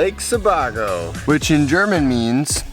Lake Sebago, which in German means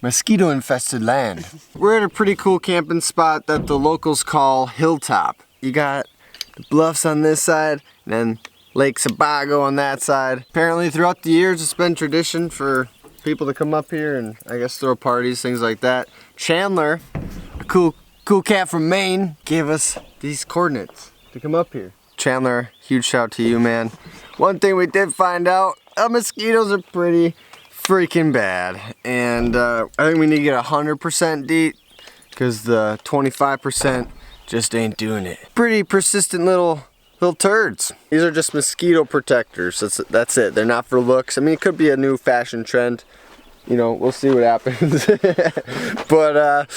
mosquito-infested land. We're at a pretty cool camping spot that the locals call Hilltop. You got the bluffs on this side, and then Lake Sebago on that side. Apparently throughout the years it's been tradition for people to come up here and I guess throw parties, things like that. Chandler, a cool cat from Maine, gave us these coordinates to come up here. Chandler, huge shout to you, man. One thing we did find out, mosquitoes are pretty freaking bad, and I think we need to get 100% DEET because the 25% just ain't doing it. Pretty persistent little turds. These are just mosquito protectors. That's it. They're not for looks. I mean, it could be a new fashion trend. You know, we'll see what happens. But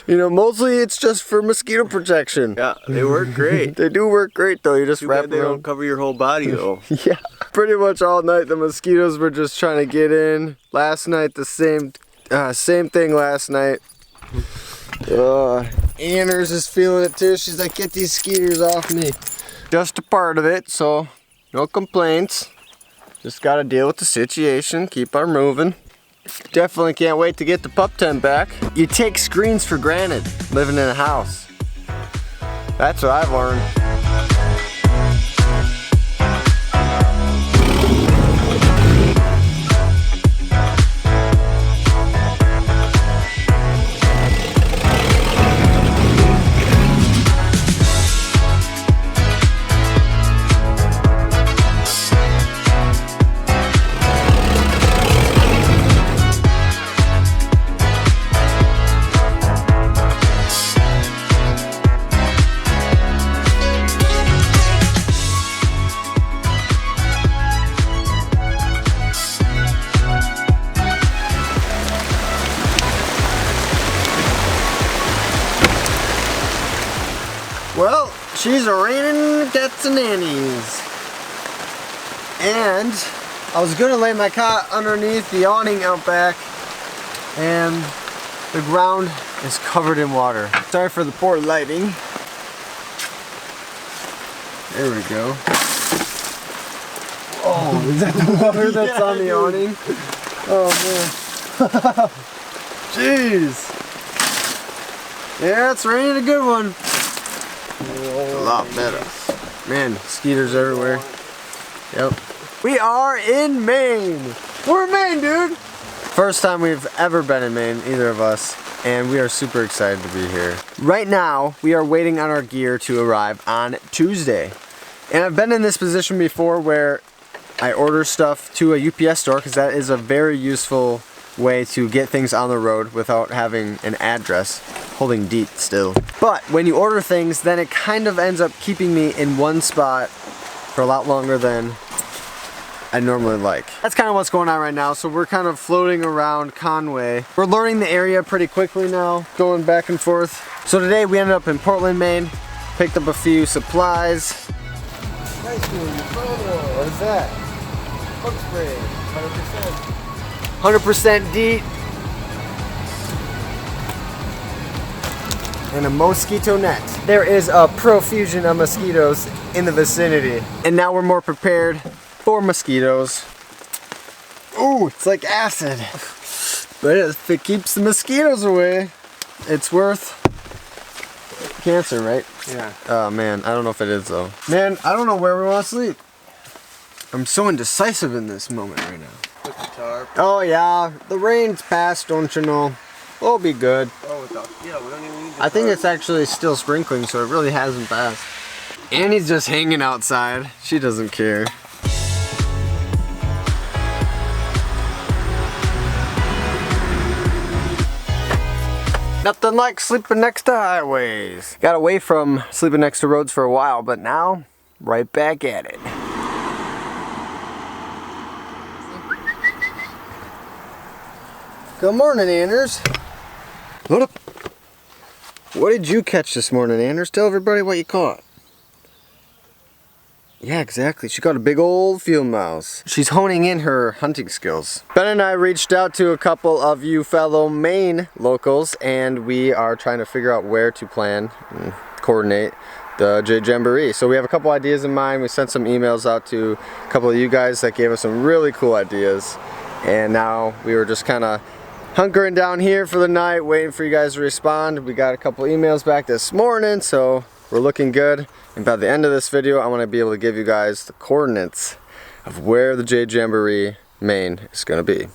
you know, mostly it's just for mosquito protection. Yeah, they work great. They do work great though. You just wrap they don't cover your whole body though. Yeah. Pretty much all night the mosquitoes were just trying to get in. Last night the same thing last night. Anners is feeling it too. She's like, get these skeeters off me. Just a part of it, so no complaints. Just gotta deal with the situation, keep on moving. Definitely can't wait to get the pup tent back. You take screens for granted living in a house. That's what I've learned. Well, she's raining cats and nannies. And I was gonna lay my cot underneath the awning out back, and the ground is covered in water. Sorry for the poor lighting. There we go. Oh, is that the water that's on the awning? Oh man. Jeez. Yeah, it's raining a good one. A lot better. Man, mosquitoes everywhere. Yep. We are in Maine. We're in Maine, dude. First time we've ever been in Maine, either of us, and we are super excited to be here. Right now, we are waiting on our gear to arrive on Tuesday. And I've been in this position before where I order stuff to a UPS store because that is a very useful way to get things on the road without having an address, holding DEET still. But when you order things, then it kind of ends up keeping me in one spot for a lot longer than I normally like. That's kind of what's going on right now. So we're kind of floating around Conway. We're learning the area pretty quickly now, going back and forth. So today we ended up in Portland, Maine, picked up a few supplies. Nice doing your photo. What is that? Bug spray, 100%. 100% DEET. And a mosquito net. There is a profusion of mosquitoes in the vicinity. And now we're more prepared for mosquitoes. Ooh, it's like acid. But if it keeps the mosquitoes away, it's worth cancer, right? Yeah. Oh man, I don't know if it is though. Man, I don't know where we want to sleep. I'm so indecisive in this moment right now. Put the tarp. Oh yeah, the rain's past, don't you know? We'll be good. Oh, yeah, we don't even need the I think tarp. it's actually still sprinkling, so it really hasn't passed. Annie's just hanging outside. She doesn't care. Nothing like sleeping next to highways. Got away from sleeping next to roads for a while, but now, right back at it. Good morning, Anders. Load up. What did you catch this morning, Anders? Tell everybody what you caught. Yeah, exactly. She caught a big old field mouse. She's honing in her hunting skills. Ben and I reached out to a couple of you fellow Maine locals, and we are trying to figure out where to plan and coordinate the Jamboree. So we have a couple ideas in mind. We sent some emails out to a couple of you guys that gave us some really cool ideas. And now we were just kind of hunkering down here for the night, waiting for you guys to respond. We got a couple emails back this morning, so we're looking good. And by the end of this video, I want to be able to give you guys the coordinates of where the Jamboree, Maine is going to be.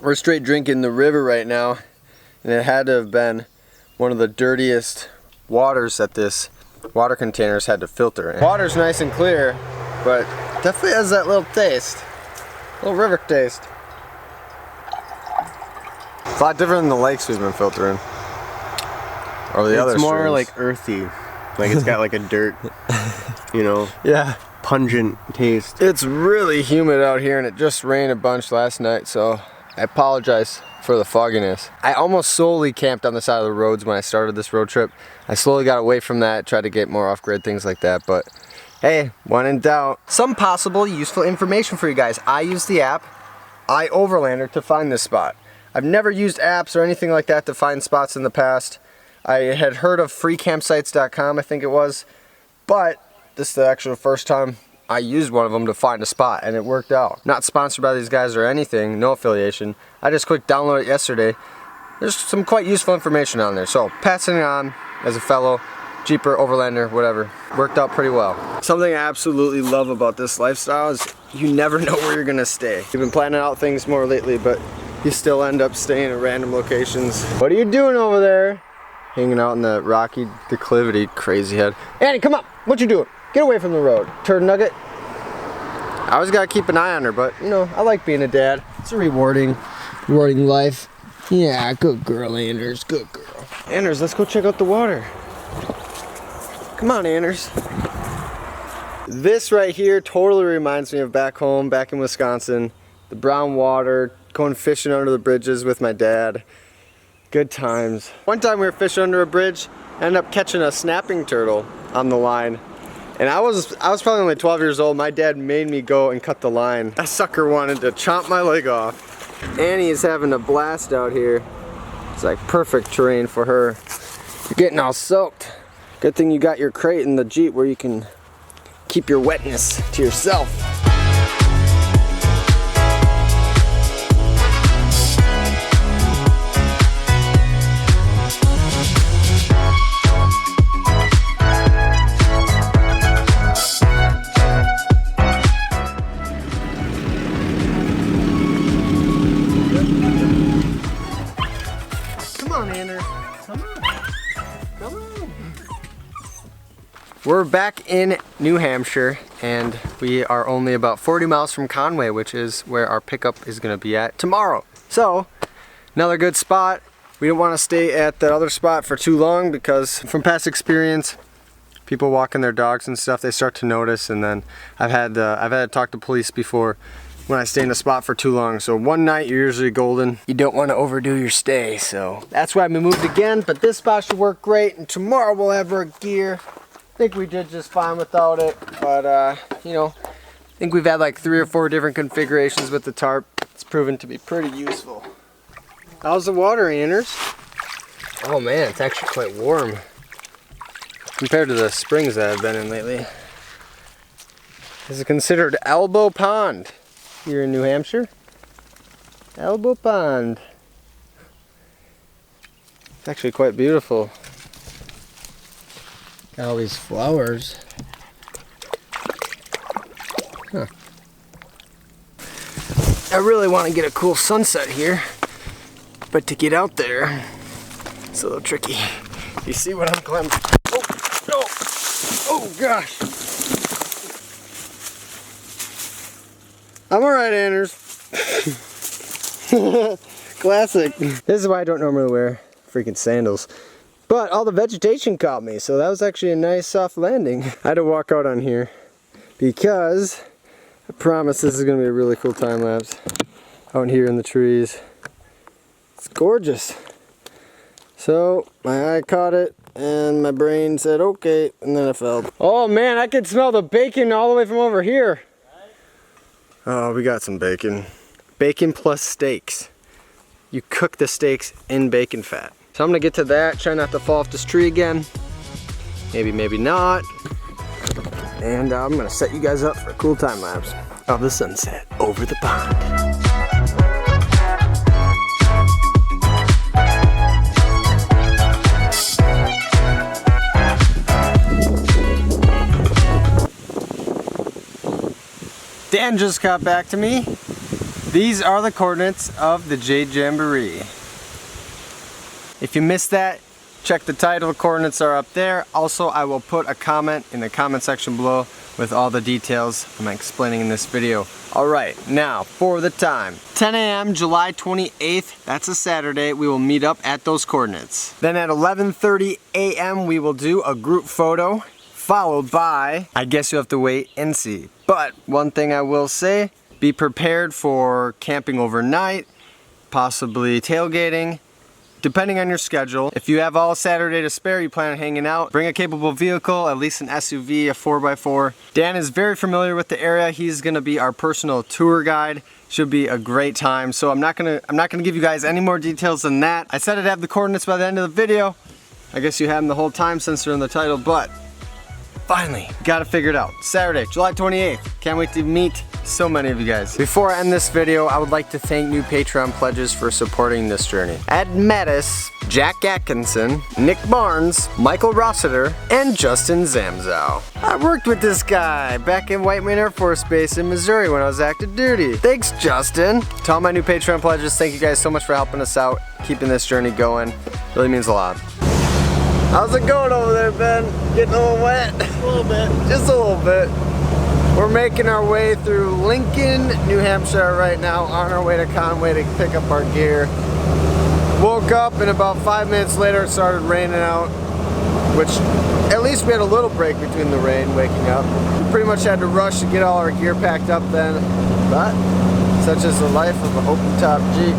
We're straight drinking the river right now, and it had to have been one of the dirtiest waters that this water containers had to filter in. Water's nice and clear, but definitely has that little taste, little river taste. It's a lot different than the lakes we've been filtering, or the other streams. It's more like earthy, like it's got like a dirt, you know, yeah, pungent taste. It's really humid out here, and it just rained a bunch last night, so I apologize for the fogginess. I almost solely camped on the side of the roads when I started this road trip. I slowly got away from that, tried to get more off-grid, things like that, but hey, when in doubt. Some possible useful information for you guys. I use the app iOverlander to find this spot. I've never used apps or anything like that to find spots in the past. I had heard of freecampsites.com, I think it was, but this is the actual first time I used one of them to find a spot, and it worked out. Not sponsored by these guys or anything, no affiliation. I just quick downloaded it yesterday. There's some quite useful information on there, so passing it on as a fellow Jeeper, Overlander, whatever. Worked out pretty well. Something I absolutely love about this lifestyle is you never know where you're gonna stay. We've been planning out things more lately, but you still end up staying at random locations. What are you doing over there? Hanging out in the rocky declivity, crazy head. Annie, come on, what you doing? Get away from the road, turd nugget. I always gotta keep an eye on her, but you know, I like being a dad. It's a rewarding life. Yeah, good girl, Anders, good girl. Anders, let's go check out the water. Come on, Anders. This right here totally reminds me of back home, back in Wisconsin. The brown water, going fishing under the bridges with my dad. Good times. One time we were fishing under a bridge, ended up catching a snapping turtle on the line. And I was probably only 12 years old. My dad made me go and cut the line. That sucker wanted to chomp my leg off. Annie is having a blast out here. It's like perfect terrain for her. You're getting all soaked. Good thing you got your crate in the Jeep where you can keep your wetness to yourself. We're back in New Hampshire, and we are only about 40 miles from Conway, which is where our pickup is going to be at tomorrow. So, another good spot. We didn't want to stay at that other spot for too long because from past experience, people walking their dogs and stuff, they start to notice, and then I've had to talk to police before when I stay in a spot for too long. So one night you're usually golden. You don't want to overdo your stay, so that's why we moved again, but this spot should work great, and tomorrow we'll have our gear. I think we did just fine without it, but you know, I think we've had like 3 or 4 different configurations with the tarp. It's proven to be pretty useful. How's the water, Anders? Oh man, it's actually quite warm compared to the springs that I've been in lately. This is considered Elbow Pond here in New Hampshire. Elbow Pond. It's actually quite beautiful. Got all these flowers. Huh. I really want to get a cool sunset here, but to get out there, it's a little tricky. You see what I'm climbing? Oh, no! Oh gosh! I'm alright, Anders. Classic. This is why I don't normally wear freaking sandals. But all the vegetation caught me, so that was actually a nice soft landing. I had to walk out on here because I promise this is going to be a really cool time lapse out here in the trees. It's gorgeous. So my eye caught it and my brain said okay, and then I fell. Oh man, I could smell the bacon all the way from over here. Oh, we got some bacon. Bacon plus steaks. You cook the steaks in bacon fat. So I'm gonna get to that, try not to fall off this tree again. maybe, maybe not. And I'm gonna set you guys up for a cool time lapse of the sunset over the pond. Dan just got back to me. These are the coordinates of the Jade Jamboree. If you missed that, check the title, the coordinates are up there. Also, I will put a comment in the comment section below with all the details I'm explaining in this video. Alright, now for the time. 10 a.m. July 28th, that's a Saturday, we will meet up at those coordinates. Then at 11:30 a.m. we will do a group photo, followed by, I guess you'll have to wait and see. But one thing I will say, be prepared for camping overnight, possibly tailgating, depending on your schedule. If you have all Saturday to spare, you plan on hanging out, bring a capable vehicle, at least an SUV, a 4x4. Dan is very familiar with the area. He's gonna be our personal tour guide. Should be a great time. So I'm not gonna give you guys any more details than that. I said I'd have the coordinates by the end of the video. I guess you have them the whole time since they're in the title, but finally, got it figured out. Saturday, July 28th. Can't wait to meet so many of you guys. Before I end this video, I would like to thank new Patreon pledges for supporting this journey. Ed Mattis, Jack Atkinson, Nick Barnes, Michael Rossiter, and Justin Zamzow. I worked with this guy back in White Main Air Force Base in Missouri when I was active duty. Thanks, Justin. To all my new Patreon pledges, thank you guys so much for helping us out, keeping this journey going. Really means a lot. How's it going over there, Ben? Getting a little wet? A little bit. Just a little bit. We're making our way through Lincoln, New Hampshire right now, on our way to Conway to pick up our gear. Woke up and about 5 minutes later it started raining out, which at least we had a little break between the rain waking up. We pretty much had to rush to get all our gear packed up then, but such is the life of a open top Jeep.